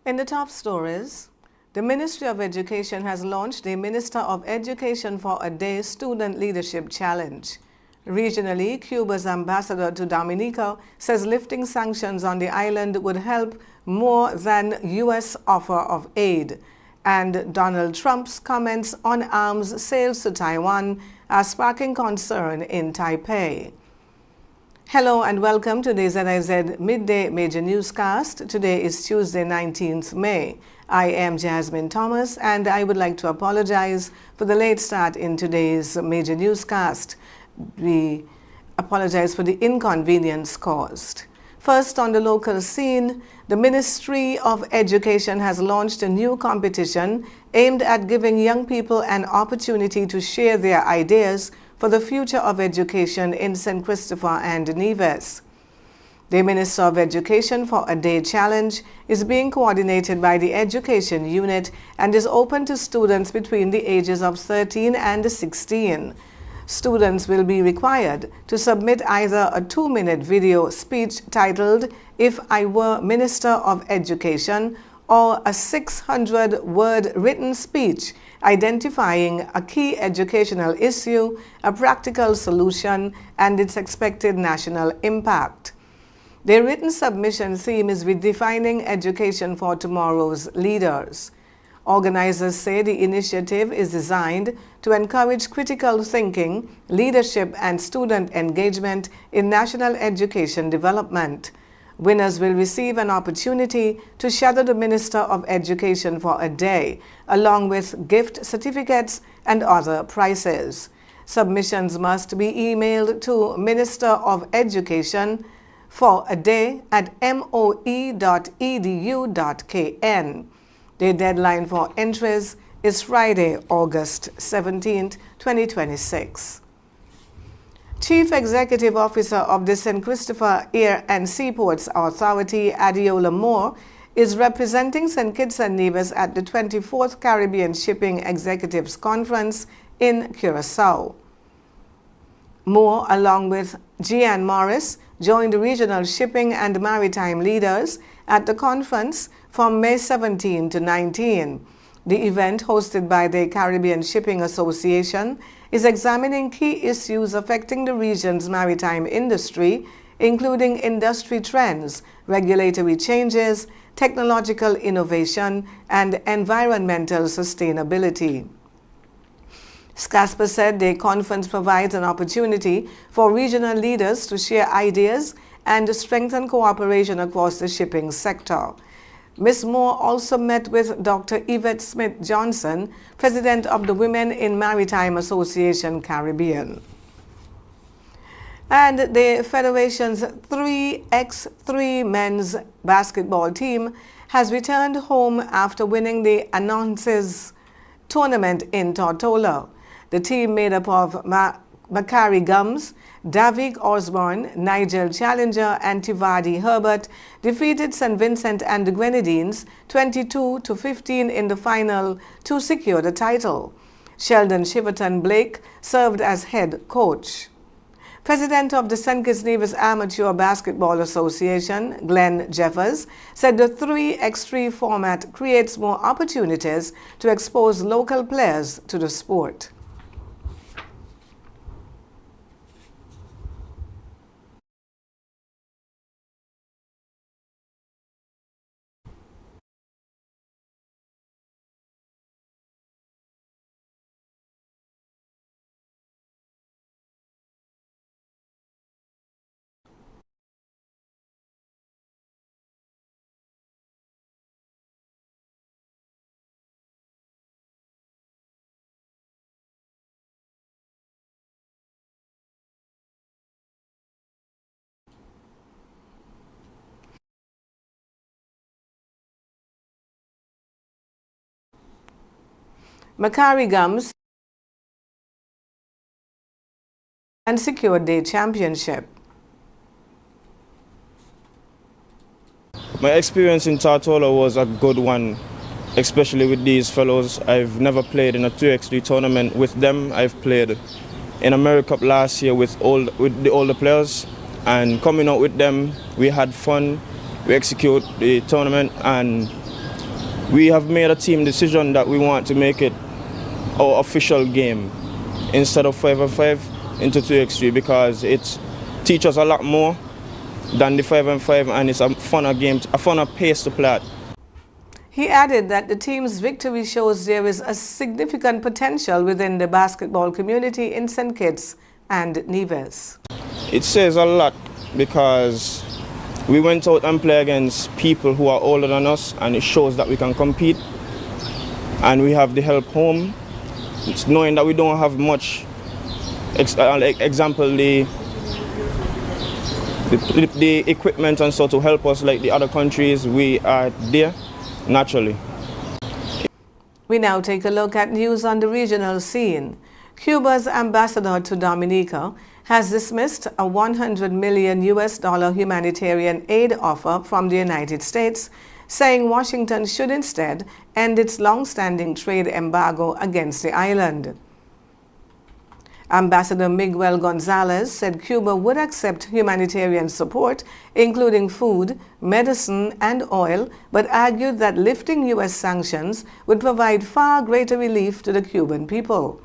In the top stories, the Ministry of Education has launched the Minister of Education for a Day Student Leadership Challenge. Regionally, Cuba's ambassador to Dominica says lifting sanctions on the island would help more than U.S. offer of aid. And Donald Trump's comments on arms sales to Taiwan are sparking concern in Taipei. Hello and welcome to the ZIZ Midday Major Newscast. Today is Tuesday, 19th May. I am Jasmine Thomas and I would like to apologize for the late start in today's major newscast. We apologize for the inconvenience caused. First, on the local scene, the Ministry of Education has launched a new competition aimed at giving young people an opportunity to share their ideas for the future of education in St. Christopher and Nevis. The Minister of Education for a Day Challenge is being coordinated by the Education Unit and is open to students between the ages of 13 and 16. Students will be required to submit either a 2-minute video speech titled "If I Were Minister of Education" or a 600-word written speech identifying a key educational issue, a practical solution, and its expected national impact. The written submission theme is redefining education for tomorrow's leaders. Organizers say the initiative is designed to encourage critical thinking, leadership, and student engagement in national education development. Winners will receive an opportunity to shadow the Minister of Education for a day, along with gift certificates and other prizes. Submissions must be emailed to Minister of Education for a day at moe.edu.kn. The deadline for entries is Friday, August 17, 2026. Chief Executive Officer of the St. Christopher Air and Seaports Authority, Adiola Moore, is representing St. Kitts and Nevis at the 24th Caribbean Shipping Executives Conference in Curacao. Moore, along with Gian Morris, joined regional shipping and maritime leaders at the conference from May 17 to 19. The event, hosted by the Caribbean Shipping Association, is examining key issues affecting the region's maritime industry, including industry trends, regulatory changes, technological innovation, and environmental sustainability. SCASPA said the conference provides an opportunity for regional leaders to share ideas and strengthen cooperation across the shipping sector. Ms. Moore also met with Dr. Yvette Smith-Johnson, President of the Women in Maritime Association Caribbean. And the Federation's 3x3 men's basketball team has returned home after winning the Announces tournament in Tortola. The team, made up of Macari Gums, Davik Osborne, Nigel Challenger, and Tivadi Herbert, defeated St. Vincent and the Grenadines 22-15 in the final to secure the title. Sheldon Shiverton Blake served as head coach. President of the St. Kitts Nevis Amateur Basketball Association, Glenn Jeffers, said the 3x3 format creates more opportunities to expose local players to the sport. Macari Gums and secured the championship. My experience in Tortola was a good one, especially with these fellows. I've never played in a 2x3 tournament with them. I've played in AmeriCup last year with the older players, and coming out with them, we had fun. We execute the tournament, and we have made a team decision that we want to make it our official game instead of 5-5 into 2x3 because it teaches a lot more than the 5-5 and it's a funner game, a funner pace to play at. He added that the team's victory shows there is a significant potential within the basketball community in St. Kitts and Nevis. It says a lot because we went out and played against people who are older than us, and it shows that we can compete and we have the help home. It's knowing that we don't have much, example, the equipment and so to help us like the other countries, we are there naturally. We now take a look at news on the regional scene. Cuba's ambassador to Dominica has dismissed a $100 million humanitarian aid offer from the United States, saying Washington should instead end its long-standing trade embargo against the island. Ambassador Miguel Gonzalez said Cuba would accept humanitarian support, including food, medicine, and oil, but argued that lifting U.S. sanctions would provide far greater relief to the Cuban people.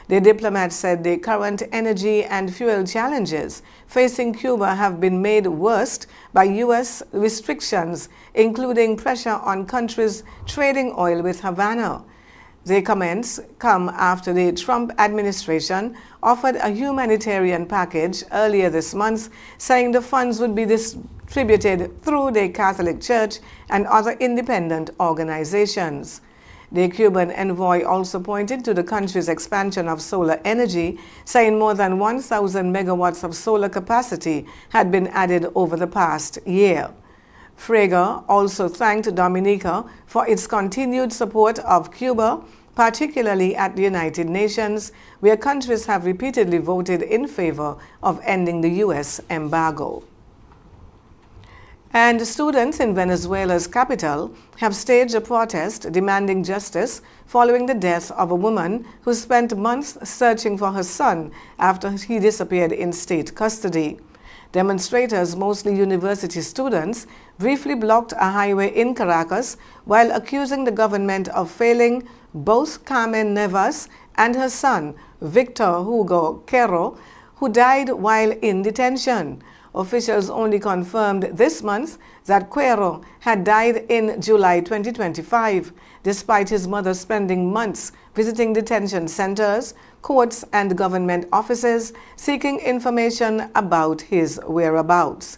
The diplomat said the current energy and fuel challenges facing Cuba have been made worse by U.S. restrictions, including pressure on countries trading oil with Havana. The comments come after the Trump administration offered a humanitarian package earlier this month, saying the funds would be distributed through the Catholic Church and other independent organizations. The Cuban envoy also pointed to the country's expansion of solar energy, saying more than 1,000 megawatts of solar capacity had been added over the past year. Frege also thanked Dominica for its continued support of Cuba, particularly at the United Nations, where countries have repeatedly voted in favor of ending the U.S. embargo. And students in Venezuela's capital have staged a protest demanding justice following the death of a woman who spent months searching for her son after he disappeared in state custody. Demonstrators, mostly university students, briefly blocked a highway in Caracas while accusing the government of failing both Carmen Nevas and her son, Victor Hugo Quero, who died while in detention. Officials only confirmed this month that Quero had died in July 2025, despite his mother spending months visiting detention centers, courts, and government offices seeking information about his whereabouts.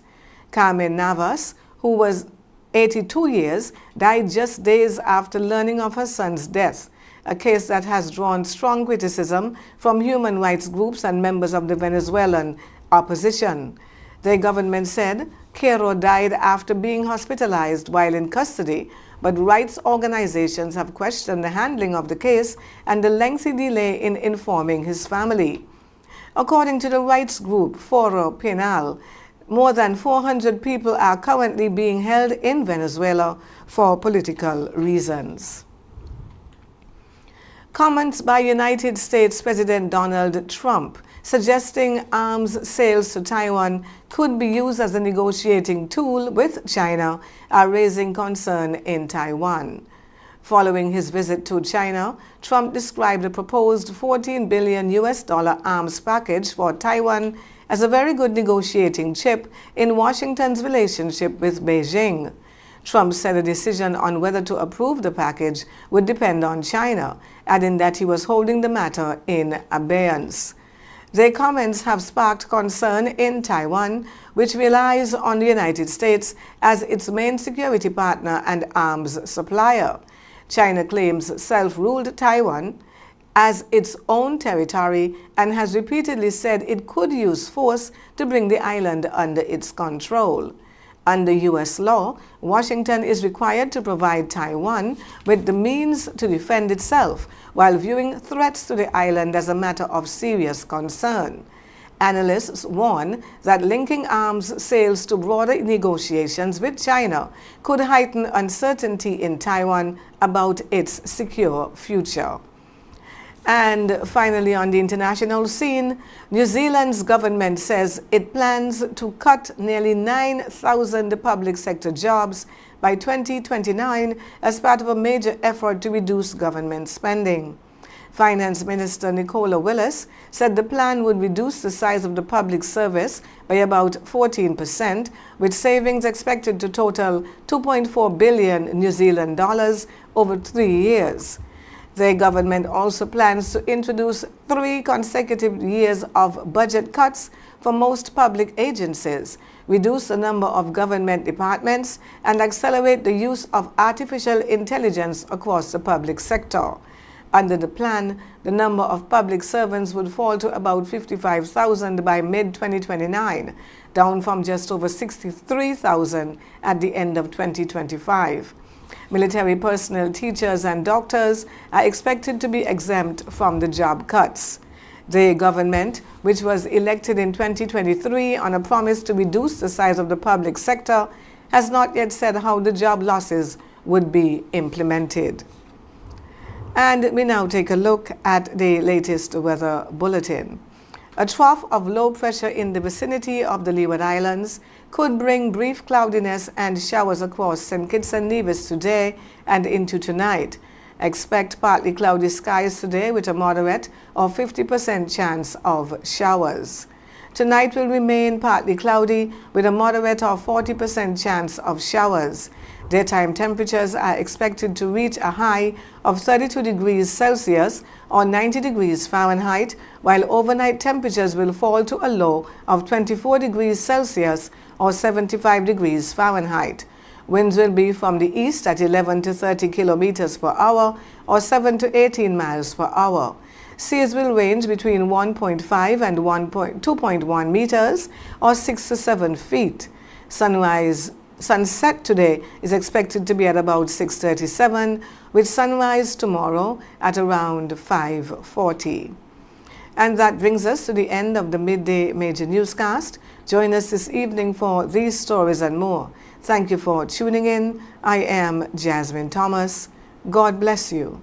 Carmen Navas, who was 82 years, died just days after learning of her son's death, a case that has drawn strong criticism from human rights groups and members of the Venezuelan opposition. The government said Quero died after being hospitalized while in custody, but rights organizations have questioned the handling of the case and the lengthy delay in informing his family. According to the rights group Foro Penal, more than 400 people are currently being held in Venezuela for political reasons. Comments by United States President Donald Trump suggesting arms sales to Taiwan could be used as a negotiating tool with China are raising concern in Taiwan. Following his visit to China, Trump described the proposed $14 billion arms package for Taiwan as a very good negotiating chip in Washington's relationship with Beijing. Trump said a decision on whether to approve the package would depend on China, adding that he was holding the matter in abeyance. Their comments have sparked concern in Taiwan, which relies on the United States as its main security partner and arms supplier. China claims self-ruled Taiwan as its own territory and has repeatedly said it could use force to bring the island under its control. Under U.S. law, Washington is required to provide Taiwan with the means to defend itself while viewing threats to the island as a matter of serious concern. Analysts warn that linking arms sales to broader negotiations with China could heighten uncertainty in Taiwan about its secure future. And finally, on the international scene, New Zealand's government says it plans to cut nearly 9,000 public sector jobs by 2029 as part of a major effort to reduce government spending. Finance Minister Nicola Willis said the plan would reduce the size of the public service by about 14%, with savings expected to total 2.4 billion New Zealand dollars over 3 years. The government also plans to introduce 3 consecutive years of budget cuts for most public agencies, reduce the number of government departments, and accelerate the use of artificial intelligence across the public sector. Under the plan, the number of public servants would fall to about 55,000 by mid-2029, down from just over 63,000 at the end of 2025. Military personnel, teachers, and doctors are expected to be exempt from the job cuts. The government, which was elected in 2023 on a promise to reduce the size of the public sector, has not yet said how the job losses would be implemented. And we now take a look at the latest weather bulletin. A trough of low pressure in the vicinity of the Leeward Islands could bring brief cloudiness and showers across St. Kitts and Nevis today and into tonight. Expect partly cloudy skies today with a moderate or 50% chance of showers. Tonight will remain partly cloudy with a moderate or 40% chance of showers. Daytime temperatures are expected to reach a high of 32 degrees Celsius or 90 degrees Fahrenheit, while overnight temperatures will fall to a low of 24 degrees Celsius or 75 degrees Fahrenheit. Winds will be from the east at 11 to 30 kilometers per hour or 7 to 18 miles per hour. Seas will range between 1.5 and 2.1 meters or 6 to 7 feet. Sunset today is expected to be at about 6:37, with sunrise tomorrow at around 5:40. And that brings us to the end of the Midday Major Newscast. Join us this evening for these stories and more. Thank you for tuning in. I am Jasmine Thomas. God bless you.